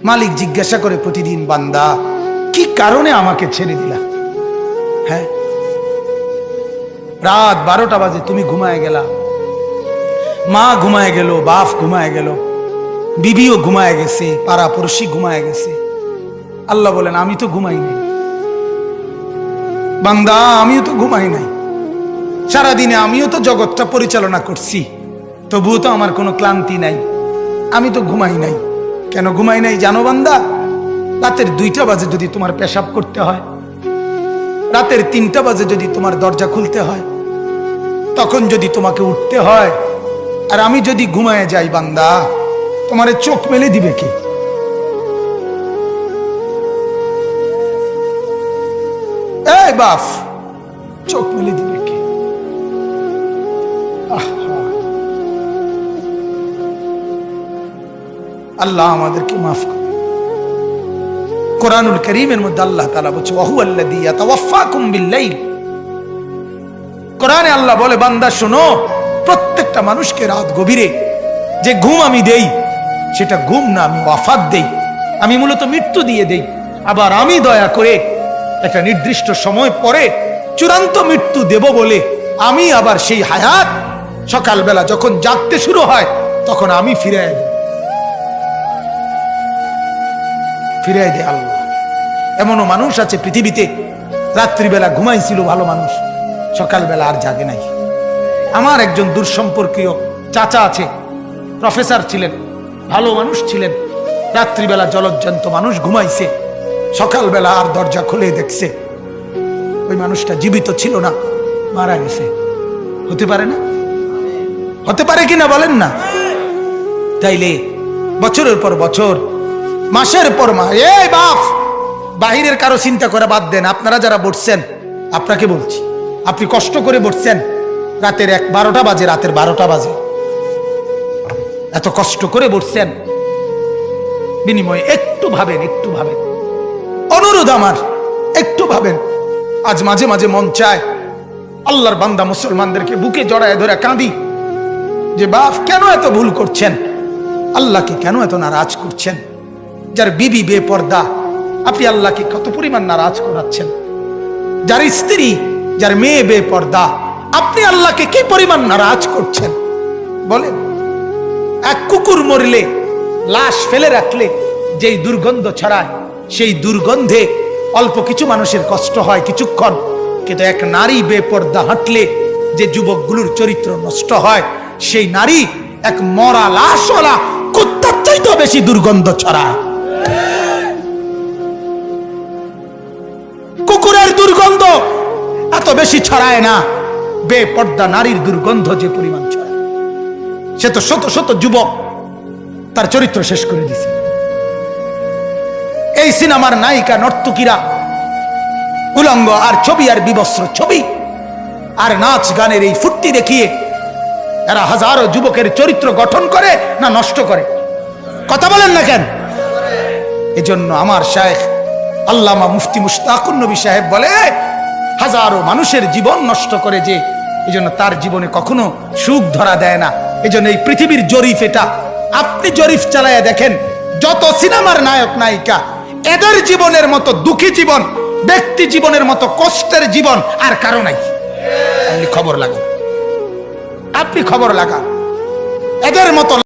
মালিক জিজ্ঞাসা করে প্রতিদিন, বান্দা কি কারণে আমাকে ছেড়ে দিলা? হ্যাঁ, রাত 12টা বাজে তুমি ঘুমায় গেলা, মা ঘুমায় গেল, বাপ ঘুমায় গেল, বিবিও ঘুমায় গেছে, পাড়া পড়শি ঘুমায় গেছে। আল্লাহ বলেন আমি তো ঘুমাই নাই বান্দা, আমিও তো ঘুমাই নাই। সারাদিনে আমিও তো জগৎটা পরিচালনা করছি, তবুও তো আমার কোনো ক্লান্তি নাই, আমি তো ঘুমাই নাই। কেন ঘুমাই নাই জানো বান্দা? রাতের 2টা বাজে যদি তোমার পেশাব করতে হয়, রাতের 3টা বাজে যদি তোমার দরজা খুলতে হয়, তখন যদি তোমাকে উঠতে হয়, আর আমি যদি ঘুমায় যাই বান্দা, তোমারে চোখ মেলে দিবে কে? এই বাপ, চোখ মেলে দিবে কে? আল্লাহ আমাদেরকে মাফ করে। কোরআনুল কারীমের মধ্যে আল্লাহ তাআলা বলছে ওয়াহুয়াল্লাযী ইয়াতাওয়াফাকুম বিল্লাইল। কোরআনে আল্লাহ বলে, বান্দা শোনো, প্রত্যেকটা মানুষকে রাত গভীরে যে ঘুম আমি দেই, সেটা ঘুম না, আমি ওয়াফাত দেই, আমি মূলত মৃত্যু দিয়ে দেই। আবার আমি দয়া করে একটা নির্দিষ্ট সময় পরে চূড়ান্ত মৃত্যু দেব বলে আমি আবার সেই হায়াত সকালবেলা যখন জাগতে শুরু হয় তখন আমি ফিরাই দেয় আল্লাহ। এমনও মানুষ আছে পৃথিবীতে, রাত্রিবেলা ঘুমাইছিল ভালো মানুষ, সকালবেলা আর জাগে নাই। আমার একজন দূরসম্পর্কীয় চাচা আছে, প্রফেসর ছিলেন, ভালো মানুষ ছিলেন, রাত্রিবেলা জলজ্জান্ত মানুষ ঘুমাইছে, সকালবেলা আর দরজা খুলে দেখছে ওই মানুষটা জীবিত ছিল না, মারা গেছে। হতে পারে না? হতে পারে কিনা বলেন না? তাইলে বছরের পর বছর, মাসের পর মাস, এই বাপ, বাহিরের কারো চিন্তা করে বাদ দেন। আপনারা যারা বসছেন, আপনাকে বলছি, আপনি কষ্ট করে বসছেন, রাতের 12টা বাজে, রাতের 12টা বাজে, এত কষ্ট করে বসছেন, বিনিময়ে একটু ভাবেন, একটু ভাবেন, অনুরোধ আমার, একটু ভাবেন। আজ মাঝে মাঝে মন চায় আল্লাহর বান্দা মুসলমানদেরকে বুকে জড়ায় ধরে কাঁদি যে বাপ কেন এত ভুল করছেন, আল্লাহকে কেন এত নারাজ করছেন? যার বিবি বেপর্দা, আপনি আল্লাহকে কত পরিমাণ নারাজ করাচ্ছেন। যার স্ত্রী, যার মেয়ে বেপর্দা, আপনি আল্লাহকে কি পরিমাণ নারাজ করছেন বলেন? এক কুকুর মরলে, লাশ ফেলে রাখলে যেই দুর্গন্ধ ছড়ায়, সেই দুর্গন্ধে অল্প কিছু মানুষের কষ্ট হয় কিছুক্ষণ, কিন্তু এক নারী বেপর্দা হাঁটলে যে যুবকগুলোর চরিত্র নষ্ট হয়, সেই নারী এক মরা লাশওয়ালা কুত্তার চাইতেও বেশি দুর্গন্ধ ছড়ায়। কুকুরের দুর্গন্ধ এত বেশি ছড়ায় না, বেপর্দা নারীর দুর্গন্ধ যে পরিমাণ ছড়ায়। সে তো শত শত যুবক তার চরিত্র শেষ করে দিছে। এই সিনেমার নায়িকা নর্তকীরা উলঙ্গ আর ছবি আর বিবস্ত্র ছবি আর নাচ গানের এই ফুর্তি দেখিয়ে এরা হাজারো যুবকের চরিত্র গঠন করে না নষ্ট করে? কথা বলেন না কেন? এজন্য আমার শায়েখ আল্লামা মুফতি মুশতাকুর নবী সাহেব বলে, হাজারো মানুষের জীবন নষ্ট করে যে, এজন্য তার জীবনে কখনো সুখ ধরা দেয় না। এজন্য এই পৃথিবীর জরিফ এটা, আপনি জরিফ চালায়া দেখেন, যত সিনেমার নায়ক নায়িকা, এদের জীবনের মতো দুঃখী জীবন, ব্যক্তি জীবনের মতো কষ্টের জীবন আর কারো নাই। আপনি খবর লাগান, আপনি খবর লাগান, এদের মতো